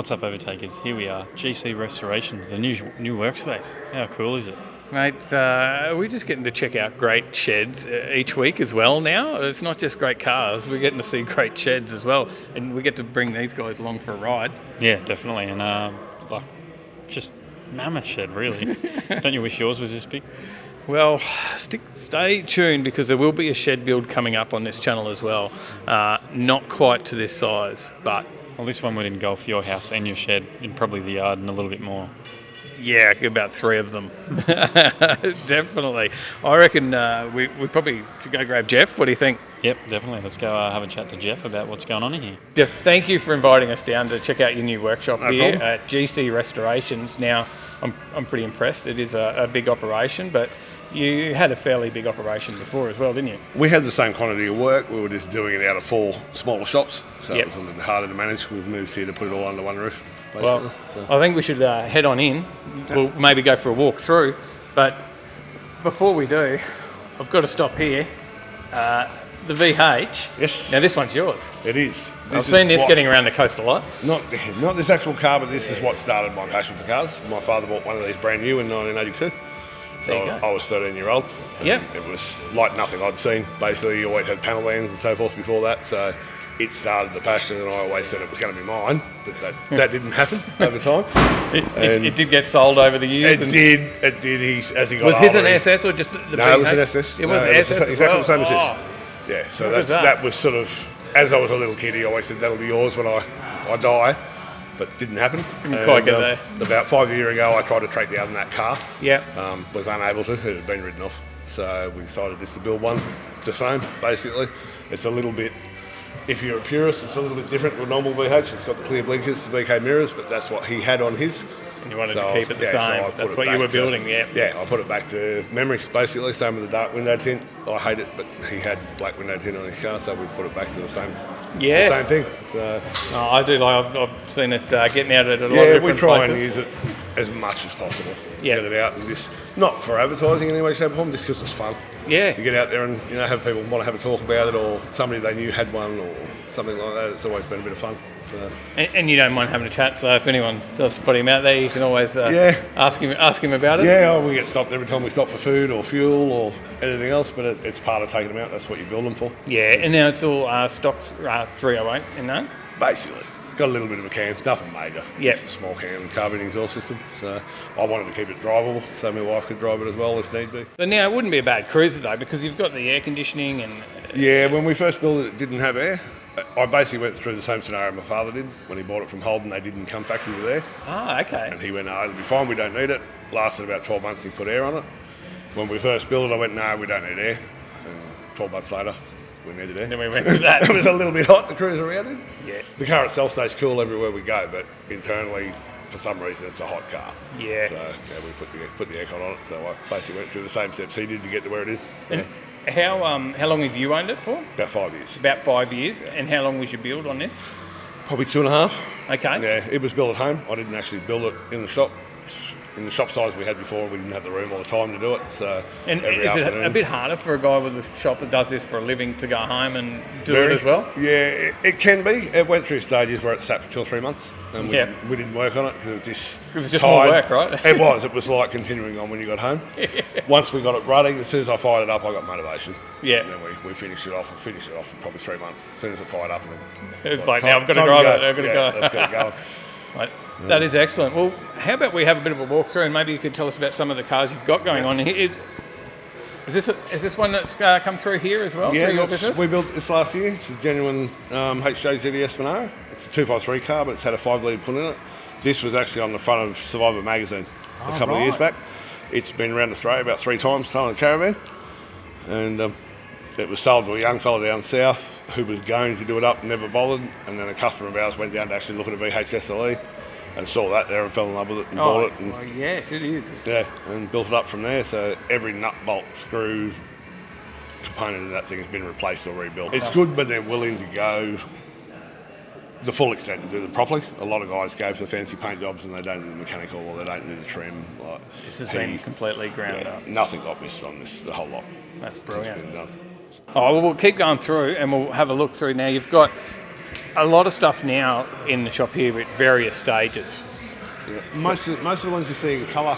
What's up, Overtakers? Here we are, GC Restorations, the new workspace. How cool is it? Mate, we're just getting to check out great sheds each week as well now. It's not just great cars, we're getting to see great sheds as well. And we get to bring these guys along for a ride. Yeah, definitely. And just mammoth shed, really. Don't you wish yours was this big? Well, stay tuned because there will be a shed build coming up on this channel as well. Not quite to this size, but... Well, this one would engulf your house and your shed and probably the yard and a little bit more. Yeah, about 3 of them. Definitely. I reckon we probably should go grab Jeff. What do you think? Yep, definitely. Let's go have a chat to Jeff about what's going on in here. Jeff, thank you for inviting us down to check out your new workshop here problem. at GC Restorations. Now, I'm pretty impressed. It is a big operation, but you had a fairly big operation before as well, didn't you? We had the same quantity of work. We were just doing it out of 4 smaller shops, so Yep. it was a little bit harder to manage. We've moved here to put it all under one roof, basically. Well, I think we should head on in. We'll maybe go for a walk through, but before we do, I've got to stop here. The VH. Yes. Now this one's yours. It is. I've seen this getting around the coast a lot. Not this actual car, but this is what started my passion for cars. My father bought one of these brand new in 1982. So There you go. I was 13-year-old. Yep. It was like nothing I'd seen. Basically, you always had panel vans and so forth before that. So it started the passion, and I always said it was going to be mine. But that didn't happen over time. It did get sold over the years. It did. As he got Was his an older, SS or just the No, VH? it was an SS. It was No, SS as exactly well? the same as Oh. this. Yeah, so What was that? that was sort of, as I was a little kid, he always said, that'll be yours when I die. But didn't happen. Didn't quite get there. About 5 years ago, I tried to track down that car. Yeah. Was unable to. It had been ridden off. So we decided just to build one the same, basically. It's a little bit, if you're a purist, it's a little bit different to a normal VH. It's got the clear blinkers, the VK mirrors, but that's what he had on his. And you wanted So to keep it the so I same. put That's it what you back were to- building, yeah. Yeah, I put it back to memories, basically. Same with the dark window tint. I hate it, but he had black window tint on his car, so we put it back to the same. Yeah. The same thing. So No, I do like. I've seen it getting out at a lot of yeah, different we try places. and use it as much as possible. Yeah. Get it out and just not for advertising in any way, shape, or form, just because it's fun. Yeah. You get out there and have people want to have a talk about it, or somebody they knew had one, or something like that. It's always been a bit of fun. So. And you don't mind having a chat, so if anyone does put him out there, you can always Yeah. ask him about it. Yeah, we get stopped every time we stop for food or fuel or anything else, but it's part of taking them out. That's what you build them for. Yeah, and now it's all stock 308 in that. Basically, it's got a little bit of a cam, nothing major. Yep. Just a small cam and carbon exhaust system. So I wanted to keep it drivable, so my wife could drive it as well if need be. So now it wouldn't be a bad cruiser though, because you've got the air conditioning and Yeah, when we first built it, it didn't have air. I basically went through the same scenario my father did. When he bought it from Holden, they didn't come factory with air. okay. And he went, no, it'll be fine, we don't need it. Lasted about 12 months and he put air on it. When we first built it, I went, no, we don't need air. And 12 months later, we needed air. Then we went to that. It was a little bit hot to cruise around in. Yeah. The car itself stays cool everywhere we go, but internally, for some reason, it's a hot car. Yeah. So yeah, we put the aircon on it. So I basically went through the same steps he did to get to where it is. So And how long have you owned it for? about 5 years. About 5 years. And how long was your build on this? Probably 2.5. Okay. Yeah, it was built at home. I didn't actually build it in the shop. In the shop size we had before, we didn't have the room or the time to do it. So And every is it afternoon- a bit harder for a guy with a shop that does this for a living to go home and do Very- it as well? Yeah, it can be. It went through stages where it sat for 2 or 3 months, and we, Yeah. we didn't work on it because it was just 'Cause it's just more work, right? It was. It was like continuing on when you got home. Once we got it running, as soon as I fired it up, I got motivation. Yeah. And then we finished it off. We finished it off for probably 3 months. As soon as it fired up, and then It's like, now I've got to drive it. I've got to go. Let's get it going. Right. That is excellent. Well, how about we have a bit of a walkthrough and maybe you could tell us about some of the cars you've got going on here. Is this one that's come through here as well? Yeah, through your business? we built this last year. It's a genuine HJ GDS Monaro. It's a 253 car, but it's had a 5-litre put in it. This was actually on the front of Survivor magazine a couple of years back. It's been around Australia about 3 times, towing a caravan. And it was sold to a young fella down south who was going to do it up, never bothered. And then a customer of ours went down to actually look at a VH SLE and saw that there and fell in love with it and bought it. And, well, yes, it is. yeah, and built it up from there. So every nut, bolt, screw, component of that thing has been replaced or rebuilt. It's good, but they're willing to go the full extent and do them properly. A lot of guys go for the fancy paint jobs and they don't do the mechanical or they don't do the trim. Like This has been completely ground up. Nothing got missed on this, the whole lot. That's It's brilliant. been done. Oh, well, we'll keep going through and we'll have a look through now. You've got a lot of stuff now in the shop here at various stages. Yeah. Most of the ones you see in colour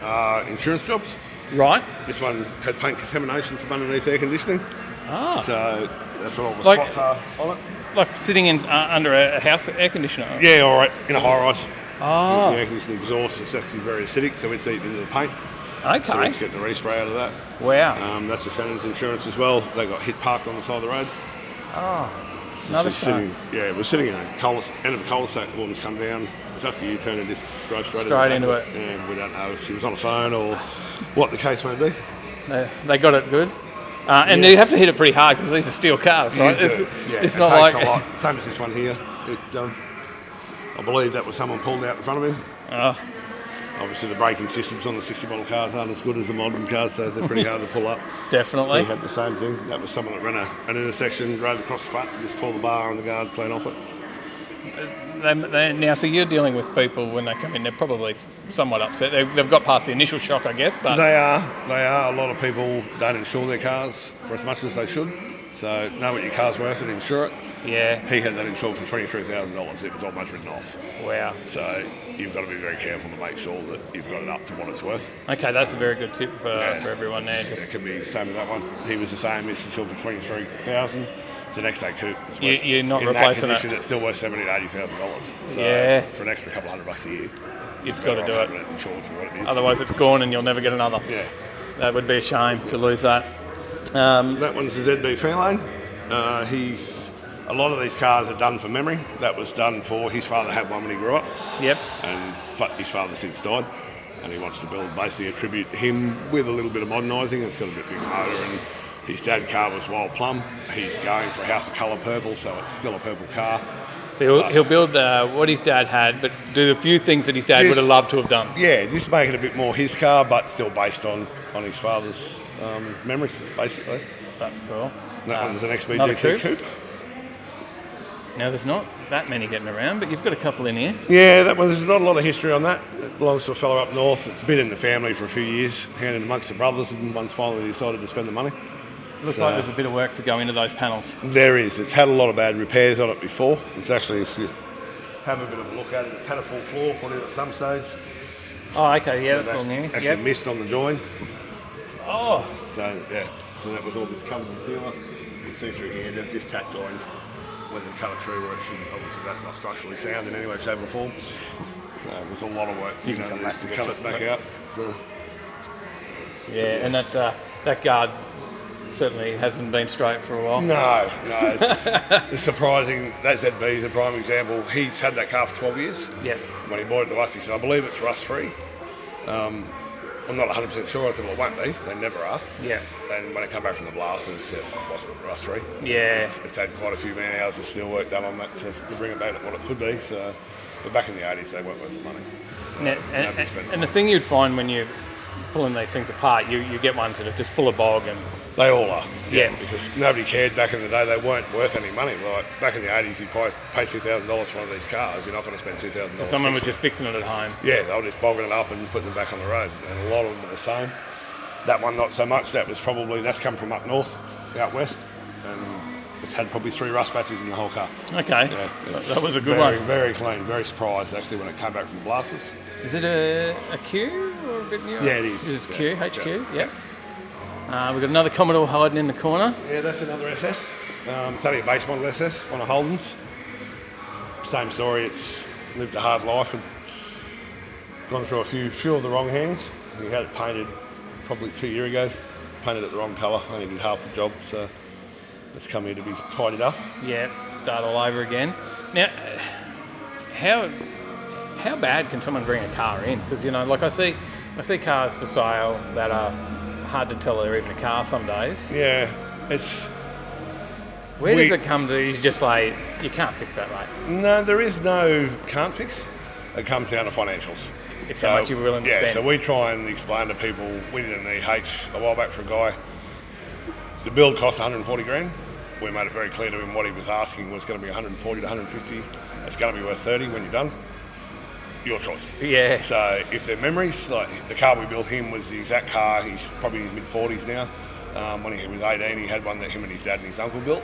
are insurance jobs. Right. This one had paint contamination from underneath air conditioning. Ah. So that's what all the Like- spots are on it. Like sitting in under a house air conditioner. Yeah, all right, in a high rise. Oh. The air conditioning exhaust is actually very acidic, so it's eating into the paint. So Okay. it's getting a respray out of that. Wow. That's the Shannon's insurance as well. They got hit parked on the side of the road. Another It's shot. we're sitting in a end of a cul-de-sac. The woman's come down. It's after you turn and just drove straight into it. Yeah, we don't know if she was on the phone or what the case may be. They got it good. And Yeah. you have to hit it pretty hard because these are steel cars, right? You It's, do. Yeah, it's it not takes like. a lot. Same as this one here. I believe that was someone pulled out in front of him. Oh, Obviously, the braking systems on the 60 model cars aren't as good as the modern cars, so they're pretty hard to pull up. definitely. We had the same thing. That was someone that ran an intersection, drove across the front, and just pulled the bar, and the guards playing off it. Now, so you're dealing with people when they come in, they're probably somewhat upset. They've got past the initial shock, I guess, but They are. A lot of people don't insure their cars for as much as they should. So know what your car's worth and insure it. yeah, He had that insured for $23,000. It was almost written off. wow. So you've got to be very careful to make sure that you've got it up to what it's worth. Okay, that's a very good tip for everyone there. It can be the same with that one. He was the same. It's insured for $23,000. It's an next day coupe. It's worth, You're not in replacing that it. condition, it's still worth $70,000 to $80,000. So Yeah. for an extra couple $100 a year, You've got to do it. having it insured for what it is. Otherwise, it's gone and you'll never get another. Yeah. That would be a shame to lose that. That one's the ZB Fairlane. A lot of these cars are done for memory. That was done for his father had one when he grew up, Yep. and his father since died, and he wants to build basically a tribute to him with a little bit of modernising. It's got a bit big motor, and his dad's car was wild plum. He's going for a house of colour purple, so it's still a purple car. So he'll build what his dad had, but do a few things that his dad would have loved to have done. Yeah, this make it a bit more his car, but still based on his father's memories, basically. That's cool. That one's an another XB coupe. coupe. Now, there's not that many getting around, but you've got a couple in here. Yeah, that one, there's not a lot of history on that. It belongs to a fellow up north. It's been in the family for a few years, handed amongst the brothers, and one's finally decided to spend the money. Looks So- like there's a bit of work to go into those panels. There is. It's had a lot of bad repairs on it before. It's actually, if you have a bit of a look at it, it's had a full floor put in at some stage. Oh, okay, yeah, that's all new. Actually Yep. missed on the join. Oh, So, yeah. So that was all this covered with sealer. You can see through here, they've just tack joined where they've cut it through where it shouldn't. Obviously, that's not structurally sound in any way, shape or form. So there's a lot of work, You can come just to back cut with it back out. So, yeah, and that guard certainly hasn't been straight for a while. no, it's surprising. That ZB is a prime example. He's had that car for 12 years. Yep. When he bought it to us, he said, I believe it's rust-free. I'm not 100% sure. I said, well, it won't be. They never are. Yeah. And when it came back from the blasters, it wasn't rust-free. Yeah. It's had quite a few man hours of steel work done on that to bring it back to what it could be. So, but back in the 80s, they weren't worth the money. So Now, nobody spent and the thing you'd find when you're pulling these things apart, you get ones that are just full of bog and They all are. Yeah. Because nobody cared back in the day. They weren't worth any money. Like back in the 80s, you'd probably pay $2,000 for one of these cars. You're not going to spend $2,000. someone was fixing just fixing it at home. it. Yeah, they were just bogging it up and putting them back on the road. And a lot of them are the same. That one, not so much. That's come from up north, out west. And it's had probably 3 rust patches in the whole car. Okay, Yeah, that was a good very, one. Very clean. Very surprised actually when it came back from the blasters. Is it a Q or a bit newer? Yeah, it is. It's Yeah, Q, yeah. HQ, yep. We've got another Commodore hiding in the corner. Yeah, that's another SS. It's only a base model SS, one of Holden's. Same story. It's lived a hard life and gone through a few of the wrong hands. We had it painted probably 2 years ago. Painted it the wrong colour. Only did half the job, so it's come here to be tidied up. Yeah, start all over again. Now, how bad can someone bring a car in? Because like I see cars for sale that are hard to tell they're even a car some days. Yeah, it's Where does it come to? He's just like, you can't fix that, mate. no, there is no can't fix. It comes down to financials. It's how much you're willing to yeah, spend. so we try and explain to people. We did an EH a while back for a guy. The build cost 140 grand. We made it very clear to him what he was asking was going to be 140 to 150. It's going to be worth 30 when you're done. Your choice. Yeah. So if they're memories, like the car we built him was the exact car. He's probably in his mid 40s now. When he was 18, he had one that him and his dad and his uncle built.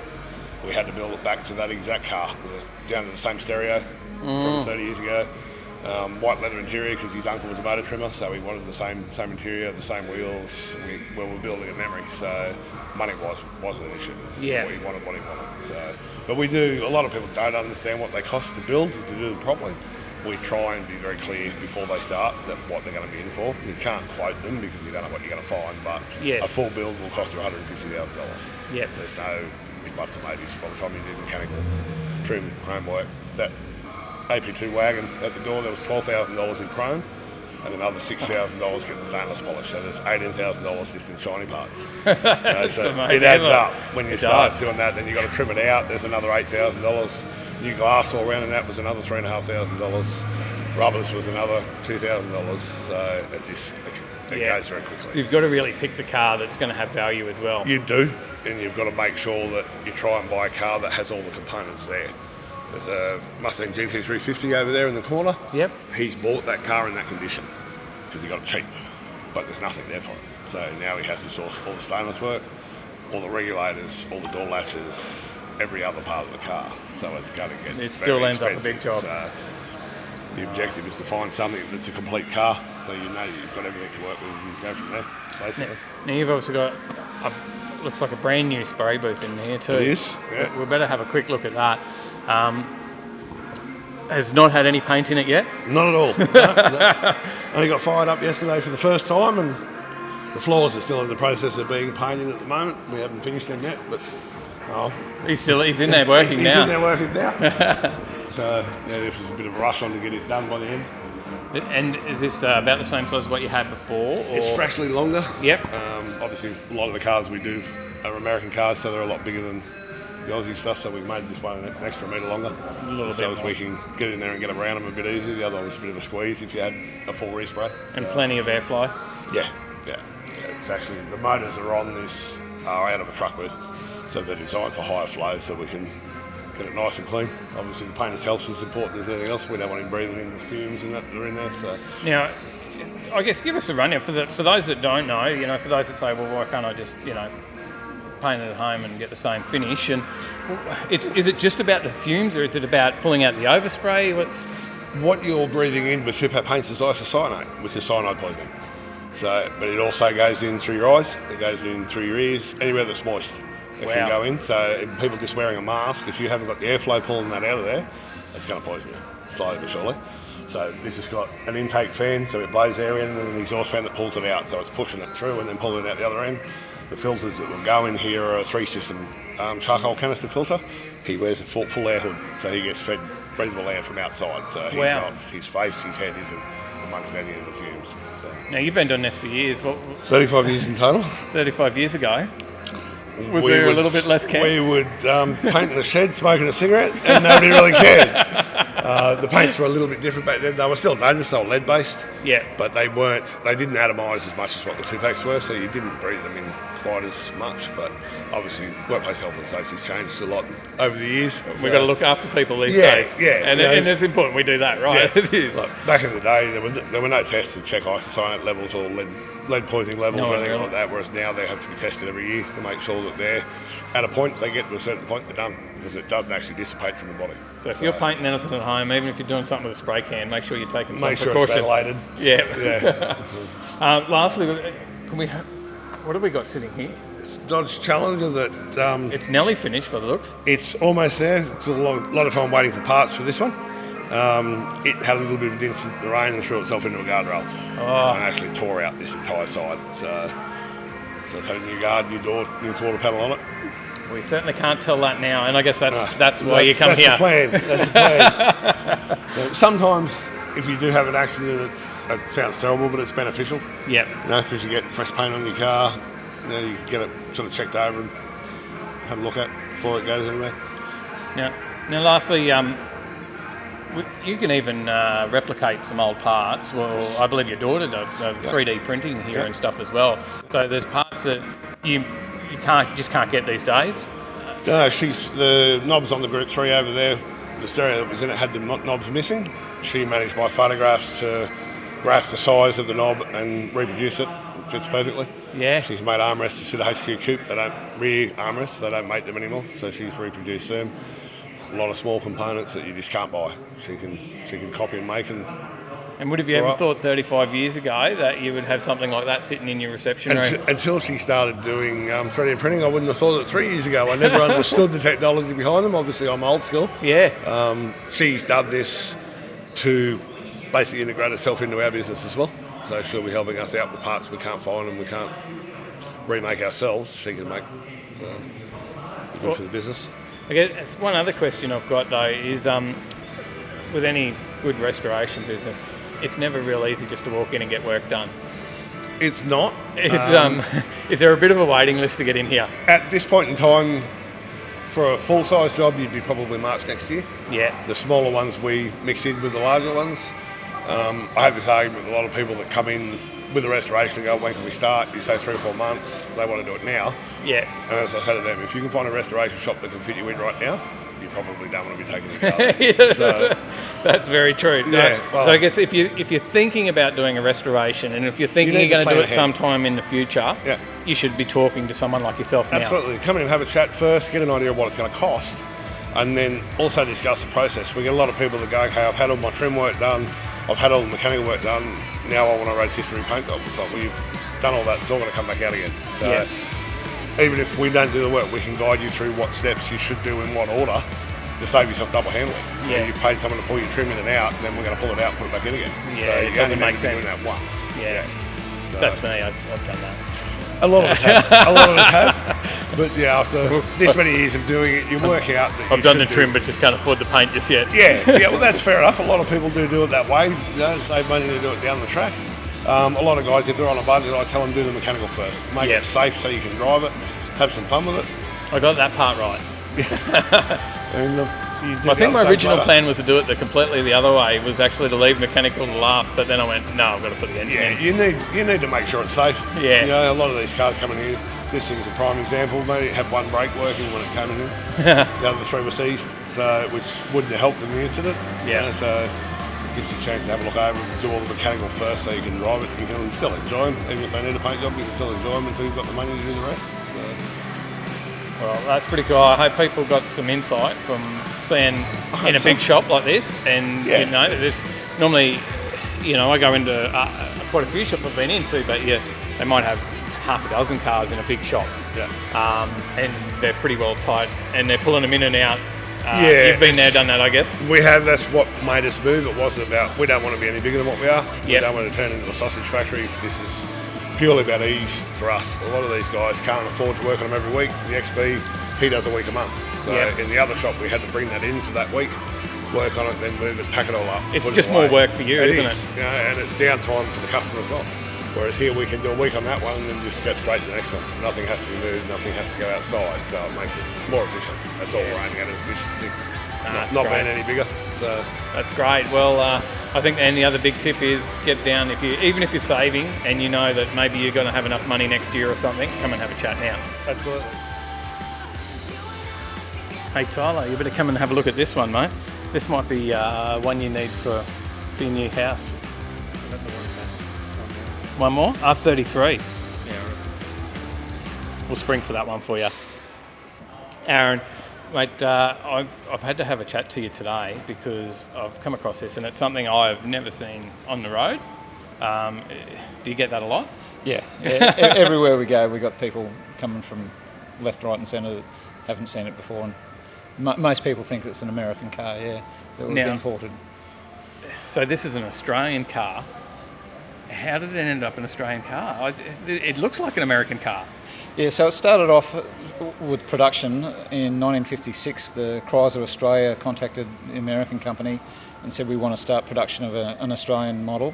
we had to build it back to that exact car. It was down to the same stereo from 30 years ago. White leather interior because his uncle was a motor trimmer, so we wanted the same interior, the same wheels. We were building a memory, so money wasn't an issue. Yeah. He wanted what he wanted. So, but we do. A lot of people don't understand what they cost to build, to do them properly. We try and be very clear before they start that what they're going to be in for. You can't quote them because you don't know what you're going to find, but a full build will cost you $150,000. Yep. There's no big buts and maybes by the time you do mechanical trim, chrome work. That AP2 wagon at the door, there was $12,000 in chrome and another $6,000 getting the stainless polish. So there's $18,000 just in shiny parts. So it adds up when you start doing that. Then you've got to trim it out. There's another $8,000. New glass all around, and that was another $3,500. Rubbers was another $2,000. So it goes very quickly. So you've got to really pick the car that's going to have value as well. You do, and you've got to make sure that you try and buy a car that has all the components there. There's a Mustang GT350 over there in the corner. Yep. He's bought that car in that condition because he got it cheap, but there's nothing there for him. So now he has to source all the stainless work, all the regulators, all the door latches, every other part of the car. So it's going to get it still ends up a big job. So the objective is to find something that's a complete car, so you know you've got everything to work with and go from there, basically. Now you've also got looks like a brand new spray booth in here too. It is. Yeah. We better have a quick look at that. Has not had any paint in it yet? Not at all. No. Only got fired up yesterday for the first time, and the floors are still in the process of being painted at the moment. We haven't finished them yet, but he's in there working now. He's in there working now. So this was a bit of a rush on to get it done by the end. And is this about the same size as what you had before? Or? It's fractionally longer. Yep. Obviously, a lot of the cars we do are American cars, so they're a lot bigger than the Aussie stuff. So we made this one an extra metre longer, so as we can get in there and get around them a bit easier. The other one was a bit of a squeeze if you had a full respray. And plenty of airfly. Yeah. It's actually the motors are on this are out of a truck with, so they're designed for higher flow, so we can get it nice and clean. Obviously, the painter's health is important as anything else. We don't want him breathing in the fumes and that are in there. So now, I guess give us a rundown for those that don't know. For those that say, well, why can't I just paint it at home and get the same finish? And is it just about the fumes, or is it about pulling out the overspray? What you're breathing in with Super paints is isocyanate, which is cyanide poisoning. So, but it also goes in through your eyes. It goes in through your ears, anywhere that's moist. It can go in. So if people just wearing a mask, if you haven't got the airflow pulling that out of there, it's going to poison you, slowly but surely. So this has got an intake fan, so it blows air in, and an exhaust fan that pulls it out. So it's pushing it through and then pulling it out the other end. The filters that will go in here are a 3-system charcoal canister filter. He wears a full air hood, so he gets fed breathable air from outside. So he's not, his face, his head isn't amongst any of the fumes. So. Now, you've been doing this for years. 35 years in total. 35 years ago. Was there a little bit less care? We would paint in a shed, smoking a cigarette, and nobody really cared. The paints were a little bit different back then. They were still dangerous, they were lead-based. Yeah. But they didn't atomise as much as what the two-packs were, so you didn't breathe them in quite as much. But obviously, workplace health and safety's changed a lot over the years. We've got to look after people these days. Yeah. And it's important we do that, right? Yeah. It is. Like back in the day, there were no tests to check isocyanate levels or lead poisoning levels or anything like that, whereas now they have to be tested every year to make sure that they're at a point. If they get to a certain point, they're done, because it doesn't actually dissipate from the body. So if you're painting anything at home, even if you're doing something with a spray can, make sure you're taking some precautions. Make sure it's ventilated. Yeah. Lastly, what have we got sitting here? It's Dodge Challenger that... it's nearly finished by the looks. It's almost there. It's a lot of time waiting for parts for this one. It had a little bit of a dent in the rain and threw itself into a guardrail and actually tore out this entire side. So it's had a new guard, new door, new quarter panel on it. We certainly can't tell that now, and I guess that's why you come here. That's the plan. So sometimes, if you do have an accident, it sounds terrible, but it's beneficial. Yeah. Because you get fresh paint on your car, you get it sort of checked over and have a look at before it goes anywhere. Now lastly, you can even replicate some old parts. Well, yes. I believe your daughter does 3D printing here and stuff as well. So there's parts that you just can't get these days. No, the knobs on the Group 3 over there, the stereo that was in it had the knobs missing. She managed by photographs to graph the size of the knob and reproduce it fits perfectly. Yeah. She's made armrests to suit a HQ coupe. They don't rear armrests. They don't make them anymore. So she's reproduced them. A lot of small components that you just can't buy. She can copy and make. And would have you ever thought 35 years ago that you would have something like that sitting in your reception room? Until she started doing 3D printing, I wouldn't have thought it 3 years ago. I never understood the technology behind them. Obviously, I'm old school. Yeah. She's done this to basically integrate itself into our business as well. So she'll be helping us out with parts we can't find and we can't remake ourselves. She can make. So it's good for the business. I guess one other question I've got though is with any good restoration business, it's never real easy just to walk in and get work done. It's not. Is there a bit of a waiting list to get in here? At this point in time, for a full-size job, you'd be probably March next year. Yeah. The smaller ones we mix in with the larger ones. I have this argument with a lot of people that come in with a restoration and go, when can we start? You say 3 or 4 months, they want to do it now. Yeah. And as I say to them, if you can find a restoration shop that can fit you in right now, you probably don't want to be taking a car. So, that's very true. Yeah, well, so I guess if you're thinking about doing a restoration and if you're thinking you're going to do it sometime in the future, you should be talking to someone like yourself now. Absolutely. Come in and have a chat first, get an idea of what it's going to cost, and then also discuss the process. We get a lot of people that go, okay, I've had all my trim work done, I've had all the mechanical work done, now I want to raise history paint job. It's like, well, you've done all that, it's all going to come back out again. So even if we don't do the work, we can guide you through what steps you should do in what order to save yourself double handling. Yeah. You've paid someone to pull your trim in and out, and then we're going to pull it out and put it back in again. Yeah, so it doesn't make sense. Doing that once. Yeah. So That's me, I've done that. a lot of us have. But yeah, after this many years of doing it, you work out that I've done the trim, but just can't afford the paint just yet. Yeah, well, that's fair enough. A lot of people do it that way, save money to do it down the track. A lot of guys, if they're on a budget, I tell them do the mechanical first. Make it safe so you can drive it, have some fun with it. I got that part right. And I think my original plan was to do it completely the other way, was actually to leave mechanical to last, but then I went, no, I've got to put the engine in. You need to make sure it's safe. Yeah. You know, a lot of these cars coming here, this thing's a prime example. Maybe it had one brake working when it came in here. The other 3 were seized, so which wouldn't have helped in the incident. Yeah. So it gives you a chance to have a look over and do all the mechanical first so you can drive it. You can still enjoy them. Even if they need a paint job, you can still enjoy them until you've got the money to do the rest. So. Well, that's pretty cool. I hope people got some insight from seeing in a big shop like this. And, you know, there's normally, you know, I go into quite a few shops I've been into, but they might have half a dozen cars in a big shop. Yeah. And they're pretty well tight and they're pulling them in and out. Yeah, you've been there, done that, I guess. We have. That's what made us move. It wasn't about, we don't want to be any bigger than what we are. We don't want to turn into a sausage factory. This is purely about ease for us. A lot of these guys can't afford to work on them every week. The XB, he does a week a month. So in the other shop, we had to bring that in for that week, work on it, then move it, pack it all up. It's just more work for you, isn't it? You know, and it's downtime for the customer as well. Whereas here we can do a week on that one and then just step straight to the next one. Nothing has to be moved, nothing has to go outside, so it makes it more efficient. That's all we're aiming at, efficiency. Not being any bigger. So that's great. Well, I think, and the other big tip is get down. Even if you're saving and you know that maybe you're going to have enough money next year or something, come and have a chat now. Absolutely. Hey Tyler, you better come and have a look at this one, mate. This might be one you need for your new house. One more? R33. Yeah. We'll spring for that one for you. Aaron, mate, I've had to have a chat to you today because I've come across this and it's something I've never seen on the road. Do you get that a lot? Yeah. Everywhere we go, we've got people coming from left, right and centre that haven't seen it before. And most people think it's an American car, that we've imported. So this is an Australian car. How did it end up an Australian car? It looks like an American car. Yeah, so it started off with production in 1956. The Chrysler Australia contacted the American company and said we want to start production of an Australian model,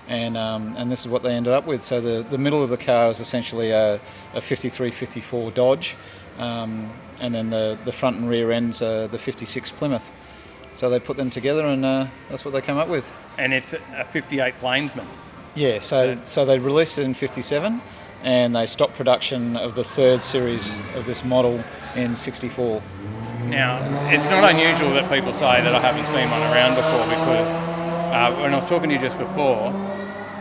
and this is what they ended up with. So the middle of the car is essentially a 53-54 Dodge, and then the front and rear ends are the 56 Plymouth. So they put them together and that's what they came up with. And it's a 58 Plainsman. Yeah, so they released it in 57 and they stopped production of the third series of this model in 64. Now, it's not unusual that people say that I haven't seen one around before because when I was talking to you just before,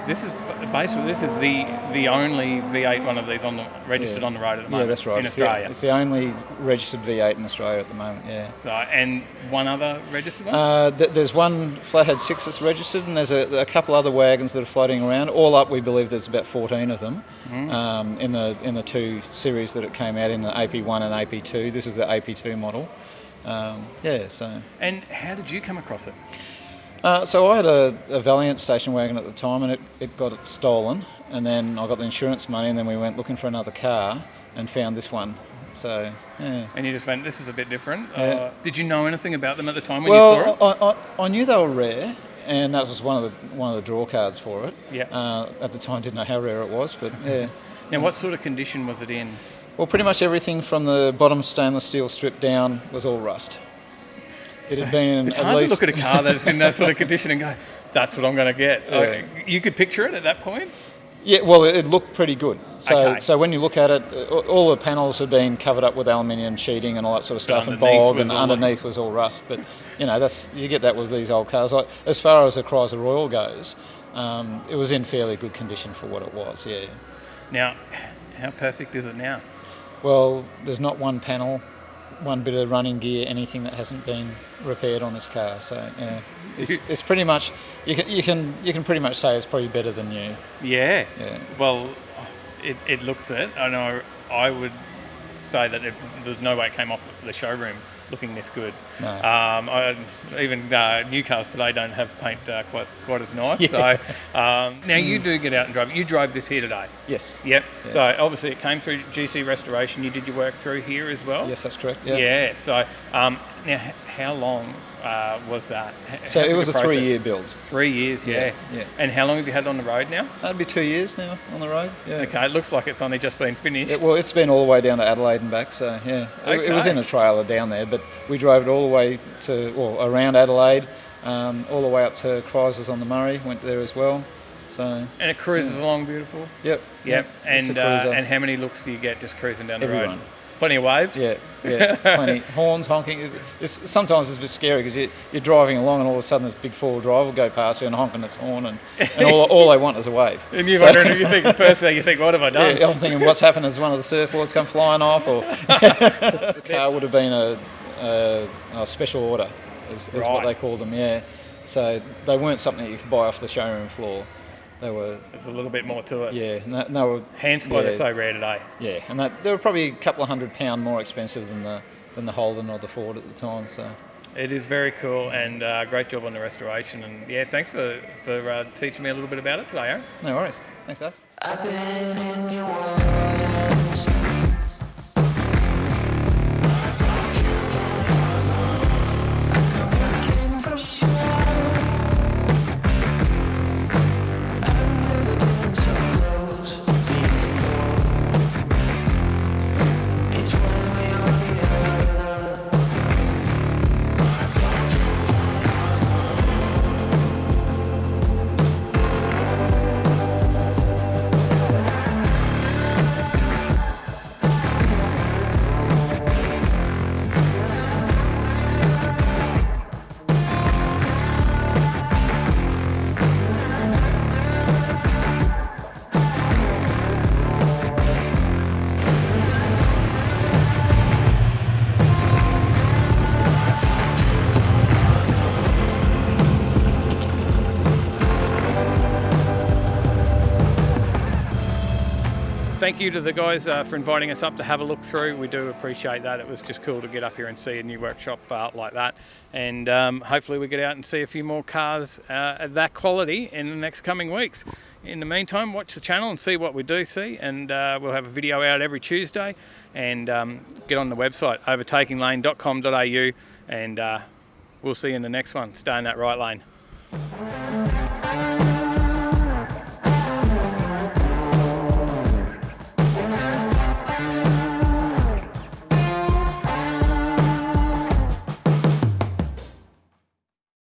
this is basically, this is the only V8 one of these registered on the road at the moment. Yeah, that's right. In Australia. It's the only registered V8 in Australia at the moment. Yeah. So, and one other registered one. There's one Flathead 6 that's registered, and there's a couple other wagons that are floating around. All up, we believe there's about 14 of them in the two series that it came out in, the AP1 and AP2. This is the AP2 model. So. And how did you come across it? So I had a Valiant station wagon at the time, and it got stolen, and then I got the insurance money, and then we went looking for another car and found this one. So, yeah. And you just went, this is a bit different. Did you know anything about them at the time when you saw it? I knew they were rare, and that was one of the draw cards for it. Yeah. At the time, didn't know how rare it was, but yeah. Now, what sort of condition was it in? Well, pretty much everything from the bottom stainless steel strip down was all rust. It had been it's at hard least to look at a car that's in that sort of condition and go, that's what I'm going to get. Yeah. You could picture it at that point? Yeah, well, it looked pretty good. Okay. So when you look at it, all the panels had been covered up with aluminium sheeting and all that sort of stuff, and underneath bog, was and all underneath was all rust. But you get that with these old cars. Like, as far as the Chrysler Royal goes, it was in fairly good condition for what it was. Yeah. Now, how perfect is it now? Well, there's not one panel, one bit of running gear, anything that hasn't been repaired on this car. So yeah, it's pretty much you can pretty much say it's probably better than new. Yeah. Yeah. Well, it looks it. I know. I would say that there's no way it came off the showroom looking this good. No. Even new cars today don't have paint quite as nice. Yeah. So now you do get out and drive. You drove this here today. Yes. Yep. Yeah. So obviously it came through GC Restoration. You did your work through here as well. Yes, that's correct. Yeah. Yeah. So now, how long was that? So How it big was a process? 3-year build. 3 years. Yeah. Yeah. And how long have you had it on the road now? That'd be 2 years now on the road. Yeah. Okay. It looks like it's only just been finished. Well, it's been all the way down to Adelaide and back. So yeah, it was Okay. in a trailer down there, but we drove it all the way around Adelaide, all the way up to Chrysler's on the Murray. Went there as well. So. And it cruises along beautiful. Yep. Yep. It's a And cruiser. and how many looks do you get just cruising down the road? Everyone. Plenty of waves. Yeah, plenty. Horns, honking. Sometimes it's a bit scary because you're driving along and all of a sudden this big four-wheel drive will go past you and honking its horn, and all they want is a wave. And you're wondering, first thing you think, what have I done? Yeah, I'm thinking, what's happened? Has one of the surfboards come flying off, or the car would have been a special order, is what Right. they called them. Yeah, so they weren't something that you could buy off the showroom floor. They were. There's a little bit more to it. Yeah, and they were. Hence why they're so rare today. Yeah, and they were probably a couple of £100 more expensive than the Holden or the Ford at the time. So It is very cool, and great job on the restoration. And yeah, thanks for teaching me a little bit about it today, Aaron. no worries. Thanks, Dave. I've been in your waters. Came for sure. I've never been so close before. It's one way or the other. Thank you to the guys for inviting us up to have a look through. We do appreciate that. It was just cool to get up here and see a new workshop like that. And hopefully we get out and see a few more cars of that quality in the next coming weeks. In the meantime, watch the channel and see what we do see. And we'll have a video out every Tuesday. And get on the website, overtakinglane.com.au. And we'll see you in the next one. Stay in that right lane.